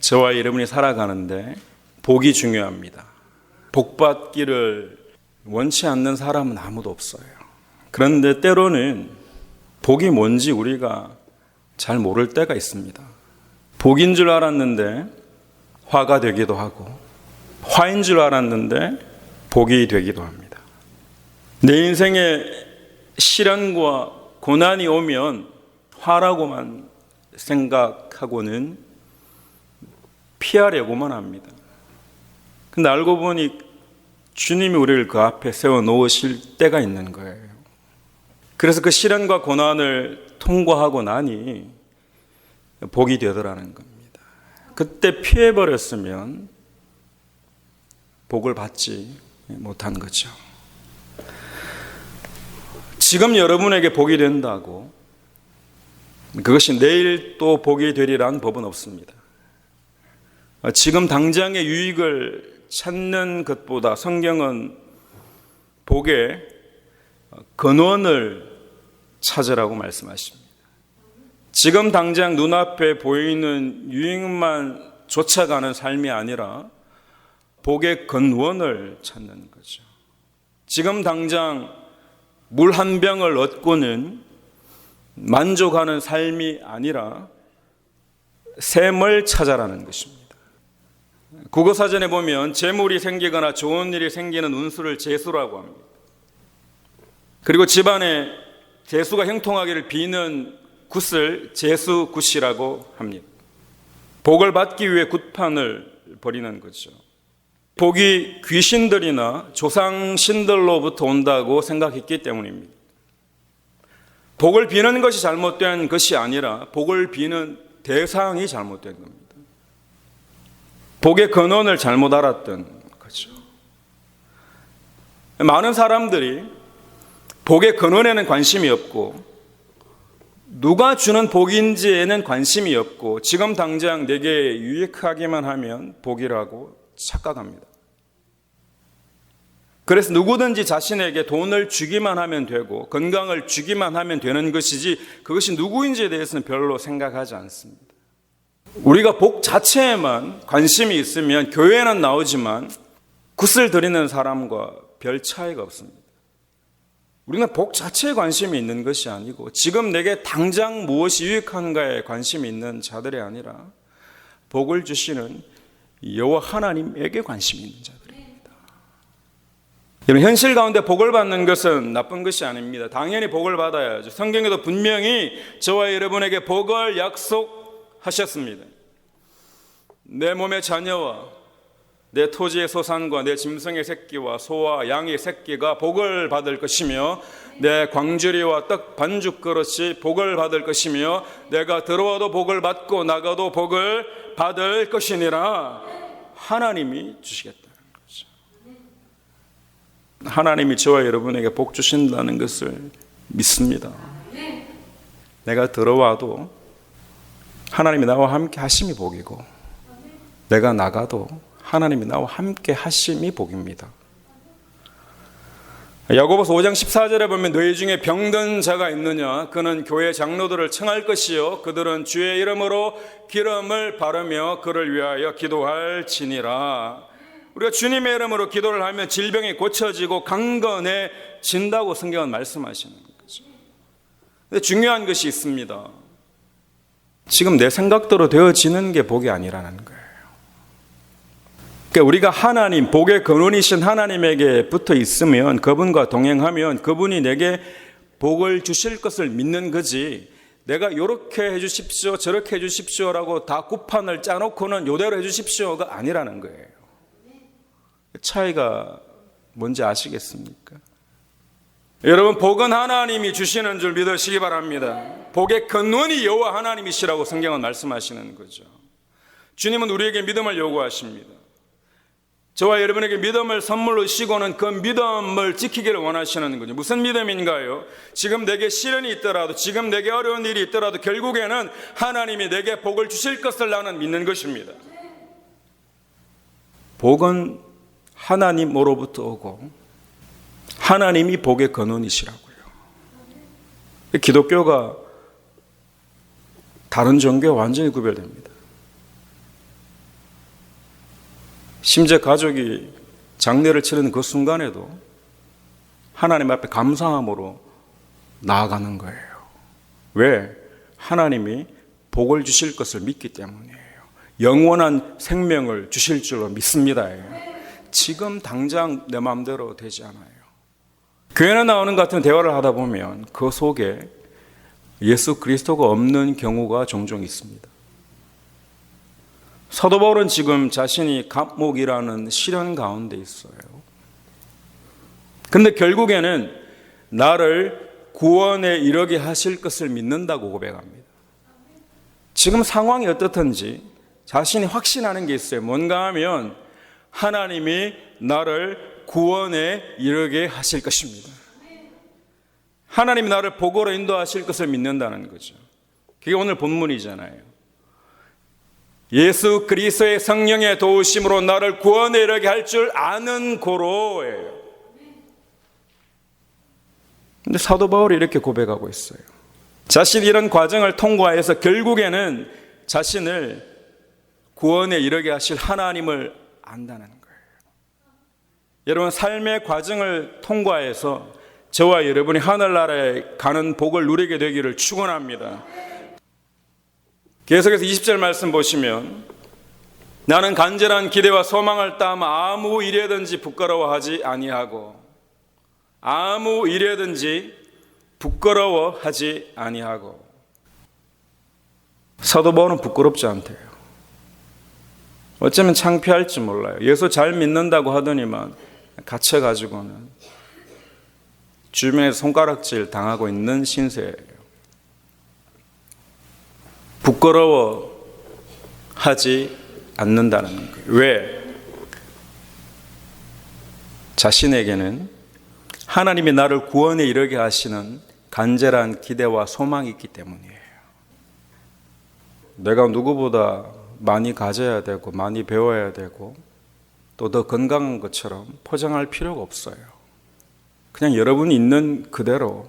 저와 여러분이 살아가는데 복이 중요합니다. 복 받기를 원치 않는 사람은 아무도 없어요. 그런데 때로는 복이 뭔지 우리가 잘 모를 때가 있습니다. 복인 줄 알았는데 화가 되기도 하고, 화인 줄 알았는데 복이 되기도 합니다. 내 인생에 시련과 고난이 오면 화라고만 생각하고는 피하려고만 합니다. 근데 알고 보니 주님이 우리를 그 앞에 세워 놓으실 때가 있는 거예요. 그래서 그 시련과 고난을 통과하고 나니 복이 되더라는 겁니다. 그때 피해버렸으면 복을 받지 못한 거죠. 지금 여러분에게 복이 된다고 그것이 내일 또 복이 되리라는 법은 없습니다. 지금 당장의 유익을 찾는 것보다 성경은 복의 근원을 찾으라고 말씀하십니다. 지금 당장 눈앞에 보이는 유익만 쫓아가는 삶이 아니라 복의 근원을 찾는 거죠. 지금 당장 물 한 병을 얻고는 만족하는 삶이 아니라 샘을 찾아라는 것입니다. 국어사전에 보면 재물이 생기거나 좋은 일이 생기는 운수를 재수라고 합니다. 그리고 집안에 재수가 형통하기를 비는 굿을 재수굿이라고 합니다. 복을 받기 위해 굿판을 벌이는 거죠. 복이 귀신들이나 조상신들로부터 온다고 생각했기 때문입니다. 복을 비는 것이 잘못된 것이 아니라 복을 비는 대상이 잘못된 겁니다. 복의 근원을 잘못 알았던 거죠. 많은 사람들이 복의 근원에는 관심이 없고 누가 주는 복인지에는 관심이 없고 지금 당장 내게 유익하기만 하면 복이라고 착각합니다. 그래서 누구든지 자신에게 돈을 주기만 하면 되고 건강을 주기만 하면 되는 것이지 그것이 누구인지에 대해서는 별로 생각하지 않습니다. 우리가 복 자체에만 관심이 있으면 교회는 나오지만 굿을 드리는 사람과 별 차이가 없습니다. 우리는 복 자체에 관심이 있는 것이 아니고 지금 내게 당장 무엇이 유익한가에 관심이 있는 자들이 아니라 복을 주시는 여호와 하나님에게 관심이 있는 자들입니다. 여러분, 현실 가운데 복을 받는 것은 나쁜 것이 아닙니다. 당연히 복을 받아야죠. 성경에도 분명히 저와 여러분에게 복을 약속하셨습니다. 내 몸의 자녀와 내 토지의 소산과 내 짐승의 새끼와 소와 양의 새끼가 복을 받을 것이며 내 광주리와 떡 반죽 그릇이 복을 받을 것이며 내가 들어와도 복을 받고 나가도 복을 받을 것이니라. 하나님이 주시겠다는 거죠. 하나님이 저와 여러분에게 복 주신다는 것을 믿습니다. 내가 들어와도 하나님이 나와 함께 하심이 복이고 내가 나가도 하나님이 나와 함께 하심이 복입니다. 야고보서 5장 14절에 보면 너희 중에 병든 자가 있느냐 그는 교회 장로들을 청할 것이요 그들은 주의 이름으로 기름을 바르며 그를 위하여 기도할지니라. 우리가 주님의 이름으로 기도를 하면 질병이 고쳐지고 강건해진다고 성경은 말씀하시는 거죠. 근데 중요한 것이 있습니다. 지금 내 생각대로 되어지는 게 복이 아니라는 거예요. 그러니까 우리가 하나님, 복의 근원이신 하나님에게 붙어 있으면 그분과 동행하면 그분이 내게 복을 주실 것을 믿는 거지 내가 이렇게 해주십시오 저렇게 해주십시오라고 다 굿판을 짜놓고는 이대로 해주십시오가 아니라는 거예요. 차이가 뭔지 아시겠습니까? 여러분, 복은 하나님이 주시는 줄 믿으시기 바랍니다. 복의 근원이 여호와 하나님이시라고 성경은 말씀하시는 거죠. 주님은 우리에게 믿음을 요구하십니다. 저와 여러분에게 믿음을 선물로 주시고는 그 믿음을 지키기를 원하시는 거죠. 무슨 믿음인가요? 지금 내게 시련이 있더라도 지금 내게 어려운 일이 있더라도 결국에는 하나님이 내게 복을 주실 것을 나는 믿는 것입니다. 복은 하나님으로부터 오고 하나님이 복의 근원이시라고요. 기독교가 다른 종교와 완전히 구별됩니다. 심지어 가족이 장례를 치르는 그 순간에도 하나님 앞에 감사함으로 나아가는 거예요. 왜? 하나님이 복을 주실 것을 믿기 때문이에요. 영원한 생명을 주실 줄로 믿습니다. 지금 당장 내 마음대로 되지 않아요. 교회나 나오는 것 같은 대화를 하다 보면 그 속에 예수 그리스도가 없는 경우가 종종 있습니다. 사도 바울은 지금 자신이 감옥이라는 시련 가운데 있어요. 근데 결국에는 나를 구원에 이르게 하실 것을 믿는다고 고백합니다. 지금 상황이 어떻든지 자신이 확신하는 게 있어요. 뭔가 하면 하나님이 나를 구원에 이르게 하실 것입니다. 하나님이 나를 복으로 인도하실 것을 믿는다는 거죠. 그게 오늘 본문이잖아요. 예수 그리스도의 성령의 도우심으로 나를 구원에 이르게 할 줄 아는 고로예요. 근데 사도 바울이 이렇게 고백하고 있어요. 자신이 이런 과정을 통과해서 결국에는 자신을 구원에 이르게 하실 하나님을 안다는 거예요. 여러분, 삶의 과정을 통과해서 저와 여러분이 하늘나라에 가는 복을 누리게 되기를 축원합니다. 계속해서 20절 말씀 보시면 나는 간절한 기대와 소망을 따마 아무 일에든지 부끄러워하지 아니하고 아무 일에든지 부끄러워하지 아니하고. 사도 바울은 부끄럽지 않대요. 어쩌면 창피할지 몰라요. 예수 잘 믿는다고 하더니만 갇혀가지고는 주변에서 손가락질 당하고 있는 신세예요. 부끄러워하지 않는다는 거예요. 왜? 자신에게는 하나님이 나를 구원에 이르게 하시는 간절한 기대와 소망이 있기 때문이에요. 내가 누구보다 많이 가져야 되고 많이 배워야 되고 또 더 건강한 것처럼 포장할 필요가 없어요. 그냥 여러분이 있는 그대로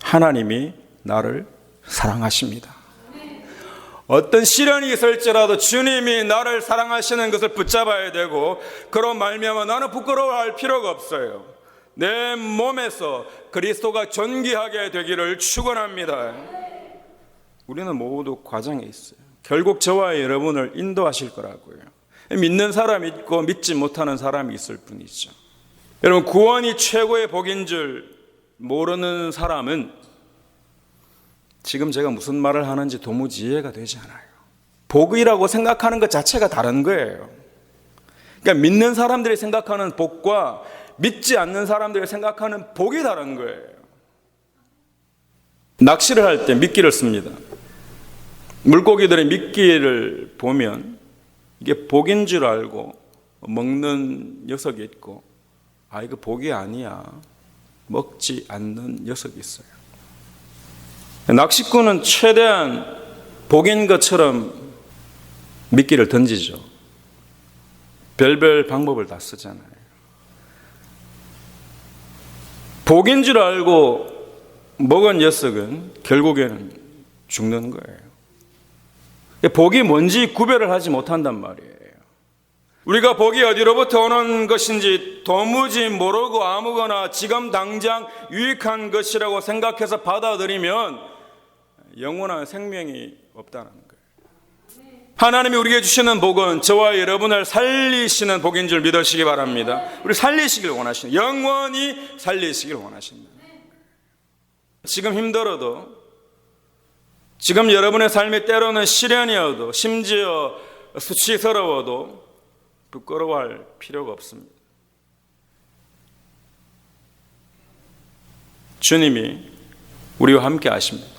하나님이 나를 사랑하십니다. 어떤 시련이 있을지라도 주님이 나를 사랑하시는 것을 붙잡아야 되고, 그런 말미암아 나는 부끄러워할 필요가 없어요. 내 몸에서 그리스도가 존귀하게 되기를 축원합니다. 우리는 모두 과정에 있어요. 결국 저와 여러분을 인도하실 거라고요. 믿는 사람이 있고 믿지 못하는 사람이 있을 뿐이죠. 여러분, 구원이 최고의 복인 줄 모르는 사람은 지금 제가 무슨 말을 하는지 도무지 이해가 되지 않아요. 복이라고 생각하는 것 자체가 다른 거예요. 그러니까 믿는 사람들이 생각하는 복과 믿지 않는 사람들이 생각하는 복이 다른 거예요. 낚시를 할 때 미끼를 씁니다. 물고기들의 미끼를 보면 이게 복인 줄 알고 먹는 녀석이 있고, 아, 이거 복이 아니야, 먹지 않는 녀석이 있어요. 낚시꾼은 최대한 복인 것처럼 미끼를 던지죠. 별별 방법을 다 쓰잖아요. 복인 줄 알고 먹은 녀석은 결국에는 죽는 거예요. 복이 뭔지 구별을 하지 못한단 말이에요. 우리가 복이 어디로부터 오는 것인지 도무지 모르고 아무거나 지금 당장 유익한 것이라고 생각해서 받아들이면 영원한 생명이 없다는 거예요. 하나님이 우리에게 주시는 복은 저와 여러분을 살리시는 복인 줄 믿으시기 바랍니다. 우리 살리시길 원하시는, 영원히 살리시길 원하십니다. 지금 힘들어도, 지금 여러분의 삶이 때로는 시련이어도, 심지어 수치스러워도 부끄러워할 필요가 없습니다. 주님이 우리와 함께 하십니다.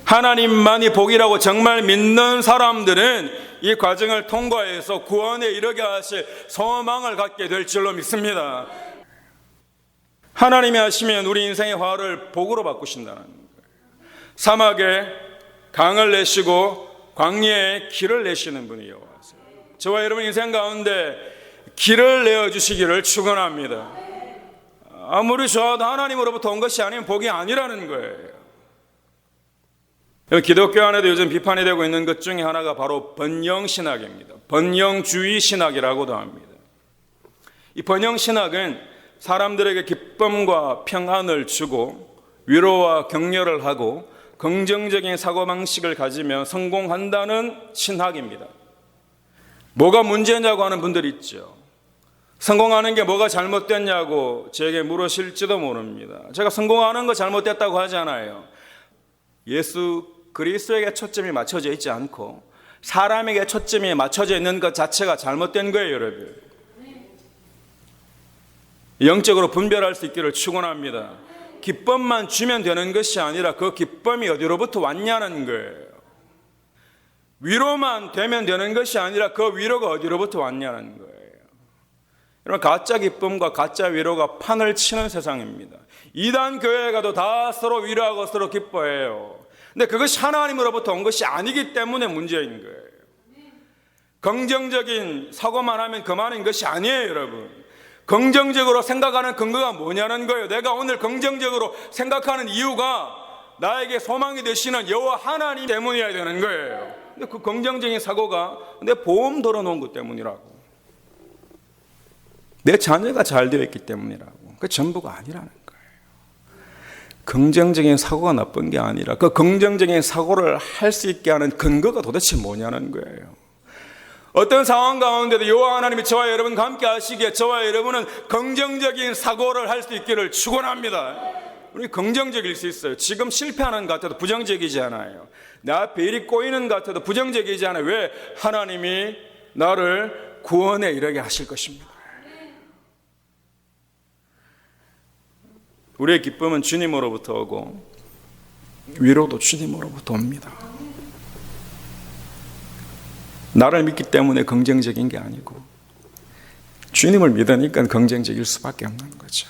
하나님만이 복이라고 정말 믿는 사람들은 이 과정을 통과해서 구원에 이르게 하실 소망을 갖게 될 줄로 믿습니다. 하나님이 하시면 우리 인생의 화를 복으로 바꾸신다는 거예요. 사막에 강을 내시고 광야에 길을 내시는 분이 여호와세요. 저와 여러분 인생 가운데 길을 내어주시기를 축원합니다. 아무리 좋아도 하나님으로부터 온 것이 아니면 복이 아니라는 거예요. 기독교 안에도 요즘 비판이 되고 있는 것 중에 하나가 바로 번영신학입니다. 번영주의 신학이라고도 합니다. 이 번영신학은 사람들에게 기쁨과 평안을 주고 위로와 격려를 하고 긍정적인 사고방식을 가지며 성공한다는 신학입니다. 뭐가 문제냐고 하는 분들이 있죠. 성공하는 게 뭐가 잘못됐냐고 저에게 물으실지도 모릅니다. 제가 성공하는 거 잘못됐다고 하잖아요. 예수 그리스도에게 초점이 맞춰져 있지 않고 사람에게 초점이 맞춰져 있는 것 자체가 잘못된 거예요, 여러분. 영적으로 분별할 수 있기를 축원합니다. 기쁨만 주면 되는 것이 아니라 그 기쁨이 어디로부터 왔냐는 거예요. 위로만 되면 되는 것이 아니라 그 위로가 어디로부터 왔냐는 거예요. 여러분, 가짜 기쁨과 가짜 위로가 판을 치는 세상입니다. 이단 교회에 가도 다 서로 위로하고 서로 기뻐해요. 근데 그것이 하나님으로부터 온 것이 아니기 때문에 문제인 거예요. 긍정적인 사고만 하면 그만인 것이 아니에요, 여러분. 긍정적으로 생각하는 근거가 뭐냐는 거예요. 내가 오늘 긍정적으로 생각하는 이유가 나에게 소망이 되시는 여호와 하나님 때문이어야 되는 거예요. 근데 그 긍정적인 사고가 내 보험 걸어놓은 것 때문이라고, 내 자녀가 잘 되어 있기 때문이라고. 그 전부가 아니라는 거예요. 긍정적인 사고가 나쁜 게 아니라 그 긍정적인 사고를 할 수 있게 하는 근거가 도대체 뭐냐는 거예요. 어떤 상황 가운데도 여호와 하나님이 저와 여러분과 함께 하시기에 저와 여러분은 긍정적인 사고를 할 수 있기를 축원합니다. 우리 긍정적일 수 있어요. 지금 실패하는 것 같아도 부정적이지 않아요. 내 앞에 일이 꼬이는 것 같아도 부정적이지 않아요. 왜? 하나님이 나를 구원에 이르게 하실 것입니다. 우리의 기쁨은 주님으로부터 오고 위로도 주님으로부터 옵니다. 나를 믿기 때문에 긍정적인 게 아니고 주님을 믿으니까 긍정적일 수밖에 없는 거죠.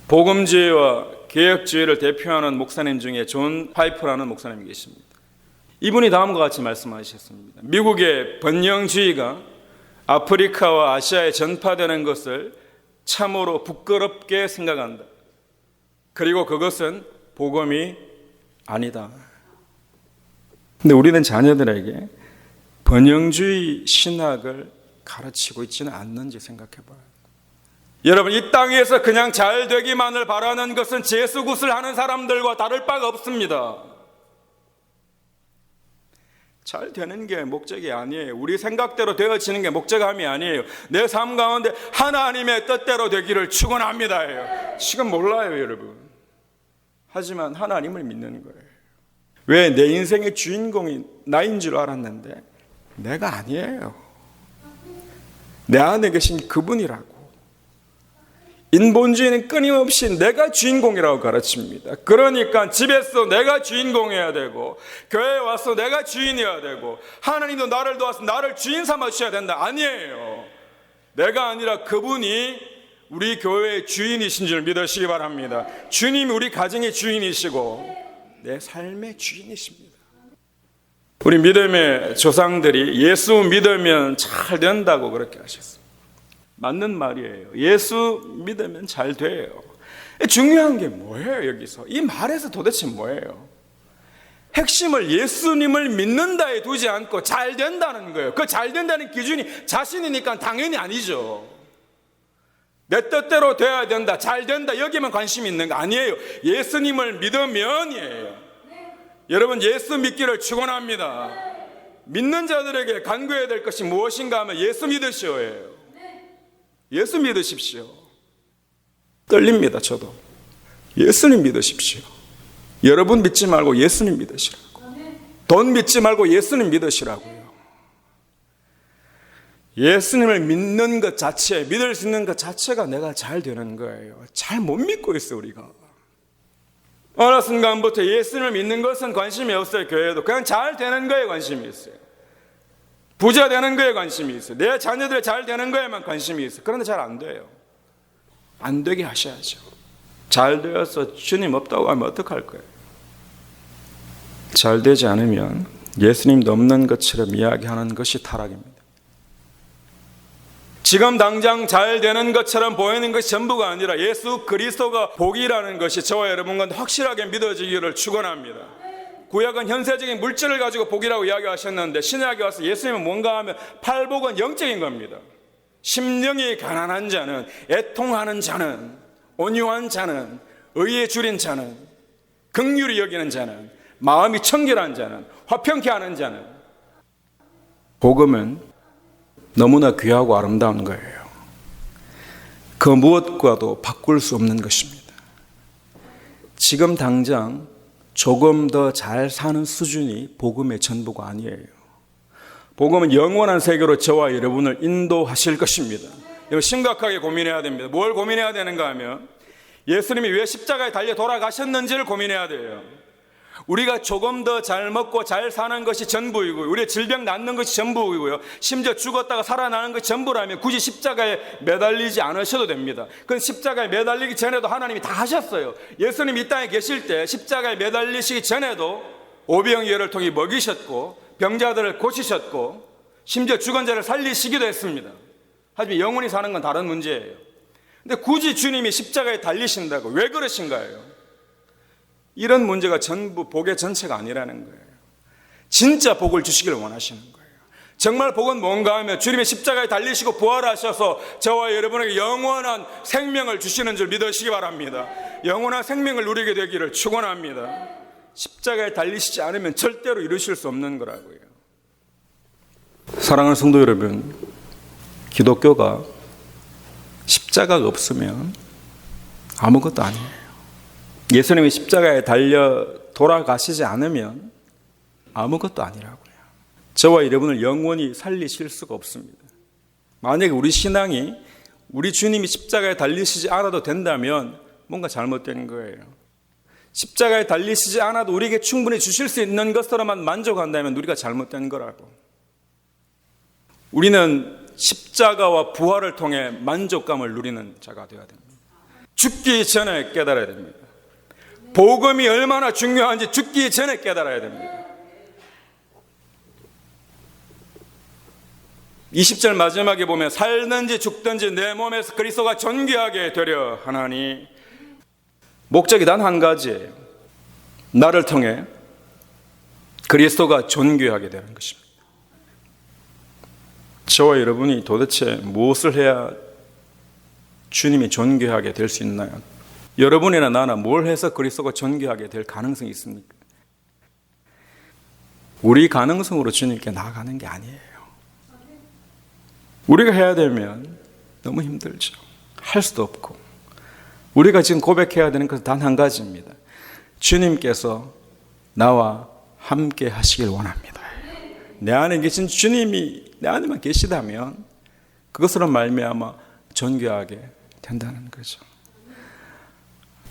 복음주의와 개혁주의를 대표하는 목사님 중에 존 파이프라는 목사님이 계십니다. 이분이 다음과 같이 말씀하셨습니다. 미국의 번영주의가 아프리카와 아시아에 전파되는 것을 참으로 부끄럽게 생각한다. 그리고 그것은 복음이 아니다. 근데 우리는 자녀들에게 번영주의 신학을 가르치고 있지는 않는지 생각해 봐요. 여러분, 이 땅에서 그냥 잘 되기만을 바라는 것은 재수굿을 하는 사람들과 다를 바가 없습니다. 잘 되는 게 목적이 아니에요. 우리 생각대로 되어지는 게 목적함이 아니에요. 내 삶 가운데 하나님의 뜻대로 되기를 축원합니다. 지금 몰라요, 여러분. 하지만 하나님을 믿는 거예요. 왜? 내 인생의 주인공이 나인 줄 알았는데 내가 아니에요. 내 안에 계신 그분이라고. 인본주의는 끊임없이 내가 주인공이라고 가르칩니다. 그러니까 집에서 내가 주인공이어야 되고 교회에 와서 내가 주인이어야 되고 하나님도 나를 도와서 나를 주인 삼아 주셔야 된다. 아니에요. 내가 아니라 그분이 우리 교회의 주인이신 줄 믿으시기 바랍니다. 주님이 우리 가정의 주인이시고 내 삶의 주인이십니다. 우리 믿음의 조상들이 예수 믿으면 잘 된다고 그렇게 하셨어요. 맞는 말이에요. 예수 믿으면 잘 돼요. 중요한 게 뭐예요, 여기서? 이 말에서 도대체 뭐예요? 핵심을 예수님을 믿는다에 두지 않고 잘 된다는 거예요. 그 잘 된다는 기준이 자신이니까 당연히 아니죠. 내 뜻대로 돼야 된다, 잘 된다, 여기만 관심이 있는 거 아니에요. 예수님을 믿으면이에요. 여러분, 예수 믿기를 축원합니다. 믿는 자들에게 간구해야 될 것이 무엇인가 하면 예수 믿으시오예요. 예수 믿으십시오. 떨립니다, 저도. 예수님 믿으십시오. 여러분 믿지 말고 예수님 믿으시라고. 돈 믿지 말고 예수님 믿으시라고요. 예수님을 믿는 것 자체, 믿을 수 있는 것 자체가 내가 잘 되는 거예요. 잘 못 믿고 있어요, 우리가. 어느 순간부터 예수님을 믿는 것은 관심이 없어요, 교회에도. 그냥 잘 되는 거에 관심이 있어요. 부자 되는 거에 관심이 있어요. 내 자녀들 잘 되는 거에만 관심이 있어요. 그런데 잘 안 돼요. 안 되게 하셔야죠. 잘 되어서 주님 없다고 하면 어떡할 거예요? 잘 되지 않으면 예수님도 없는 것처럼 이야기하는 것이 타락입니다. 지금 당장 잘 되는 것처럼 보이는 것이 전부가 아니라 예수 그리스도가 복이라는 것이 저와 여러분과 확실하게 믿어지기를 축원합니다. 구약은 현세적인 물질을 가지고 복이라고 이야기하셨는데 신약에 와서 예수님은 뭔가 하면 팔복은 영적인 겁니다. 심령이 가난한 자는, 애통하는 자는, 온유한 자는, 의에 줄인 자는, 긍휼히 여기는 자는, 마음이 청결한 자는, 화평케 하는 자는. 복음은 너무나 귀하고 아름다운 거예요. 그 무엇과도 바꿀 수 없는 것입니다. 지금 당장 조금 더 잘 사는 수준이 복음의 전부가 아니에요. 복음은 영원한 세계로 저와 여러분을 인도하실 것입니다. 여러분 심각하게 고민해야 됩니다. 뭘 고민해야 되는가 하면 예수님이 왜 십자가에 달려 돌아가셨는지를 고민해야 돼요. 우리가 조금 더 잘 먹고 잘 사는 것이 전부이고요, 우리의 질병 낫는 것이 전부이고요, 심지어 죽었다가 살아나는 것이 전부라면 굳이 십자가에 매달리지 않으셔도 됩니다. 그건 십자가에 매달리기 전에도 하나님이 다 하셨어요. 예수님이 이 땅에 계실 때 십자가에 매달리시기 전에도 오병이어를 통해 먹이셨고 병자들을 고치셨고 심지어 죽은 자를 살리시기도 했습니다. 하지만 영원히 사는 건 다른 문제예요. 근데 굳이 주님이 십자가에 달리신다고 왜 그러신가요? 이런 문제가 전부 복의 전체가 아니라는 거예요. 진짜 복을 주시기를 원하시는 거예요. 정말 복은 뭔가 하면 주님의 십자가에 달리시고 부활하셔서 저와 여러분에게 영원한 생명을 주시는 줄 믿으시기 바랍니다. 영원한 생명을 누리게 되기를 축원합니다. 십자가에 달리시지 않으면 절대로 이루실 수 없는 거라고요. 사랑하는 성도 여러분, 기독교가 십자가가 없으면 아무것도 아니에요. 예수님이 십자가에 달려 돌아가시지 않으면 아무것도 아니라고요. 저와 여러분을 영원히 살리실 수가 없습니다. 만약에 우리 신앙이 우리 주님이 십자가에 달리시지 않아도 된다면 뭔가 잘못된 거예요. 십자가에 달리시지 않아도 우리에게 충분히 주실 수 있는 것으로만 만족한다면 우리가 잘못된 거라고. 우리는 십자가와 부활을 통해 만족감을 누리는 자가 되어야 됩니다. 죽기 전에 깨달아야 됩니다. 복음이 얼마나 중요한지 죽기 전에 깨달아야 됩니다. 20절 마지막에 보면 살든지 죽든지 내 몸에서 그리스도가 존귀하게 되려 하나니, 목적이 단 한 가지예요. 나를 통해 그리스도가 존귀하게 되는 것입니다. 저와 여러분이 도대체 무엇을 해야 주님이 존귀하게 될 수 있나요? 여러분이나 나나 뭘 해서 그리스도가 존귀하게 될 가능성이 있습니까? 우리 가능성으로 주님께 나아가는 게 아니에요. 우리가 해야 되면 너무 힘들죠. 할 수도 없고. 우리가 지금 고백해야 되는 것은 단 한 가지입니다. 주님께서 나와 함께 하시길 원합니다. 내 안에 계신 주님이 내 안에만 계시다면 그것으로 말미암아 존귀하게 된다는 거죠.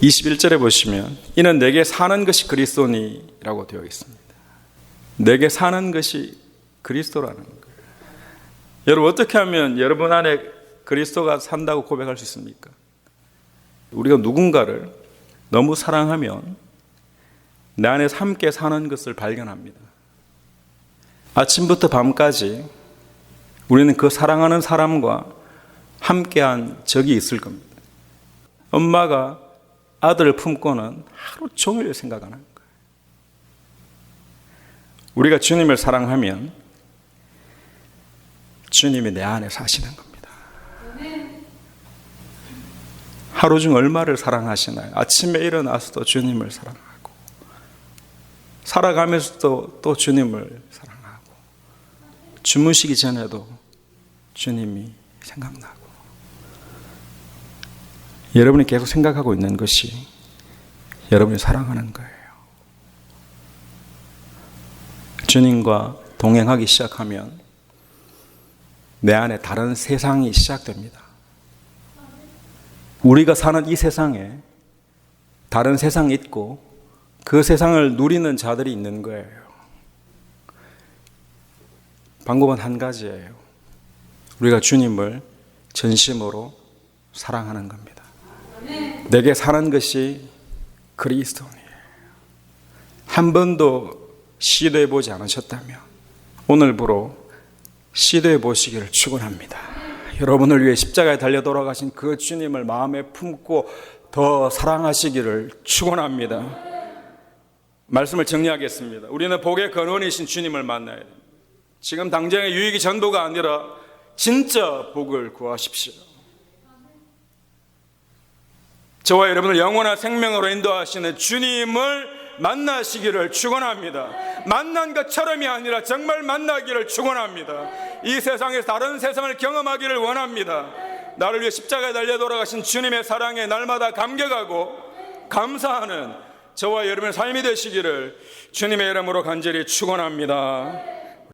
21절에 보시면 이는 내게 사는 것이 그리스도니라고 되어 있습니다. 내게 사는 것이 그리스도라는 거예요. 여러분 어떻게 하면 여러분 안에 그리스도가 산다고 고백할 수 있습니까? 우리가 누군가를 너무 사랑하면 내 안에서 함께 사는 것을 발견합니다. 아침부터 밤까지 우리는 그 사랑하는 사람과 함께한 적이 있을 겁니다. 엄마가 아들을 품고는 하루 종일 생각하는 거예요. 우리가 주님을 사랑하면 주님이 내 안에 사시는 겁니다. 하루 중 얼마를 사랑하시나요? 아침에 일어나서도 주님을 사랑하고, 살아가면서도 또 주님을 사랑하고, 주무시기 전에도 주님이 생각나고. 여러분이 계속 생각하고 있는 것이 여러분이 사랑하는 거예요. 주님과 동행하기 시작하면 내 안에 다른 세상이 시작됩니다. 우리가 사는 이 세상에 다른 세상이 있고 그 세상을 누리는 자들이 있는 거예요. 방법은 한 가지예요. 우리가 주님을 전심으로 사랑하는 겁니다. 내게 사는 것이 그리스도니에요. 한 번도 시도해 보지 않으셨다면 오늘부로 시도해 보시기를 축원합니다. 여러분을 위해 십자가에 달려 돌아가신 그 주님을 마음에 품고 더 사랑하시기를 축원합니다. 말씀을 정리하겠습니다. 우리는 복의 근원이신 주님을 만나야 됩니다. 지금 당장의 유익이 전부가 아니라 진짜 복을 구하십시오. 저와 여러분을 영원한 생명으로 인도하시는 주님을 만나시기를 축원합니다. 만난 것처럼이 아니라 정말 만나기를 축원합니다. 이 세상에서 다른 세상을 경험하기를 원합니다. 나를 위해 십자가에 달려 돌아가신 주님의 사랑에 날마다 감격하고 감사하는 저와 여러분의 삶이 되시기를 주님의 이름으로 간절히 축원합니다.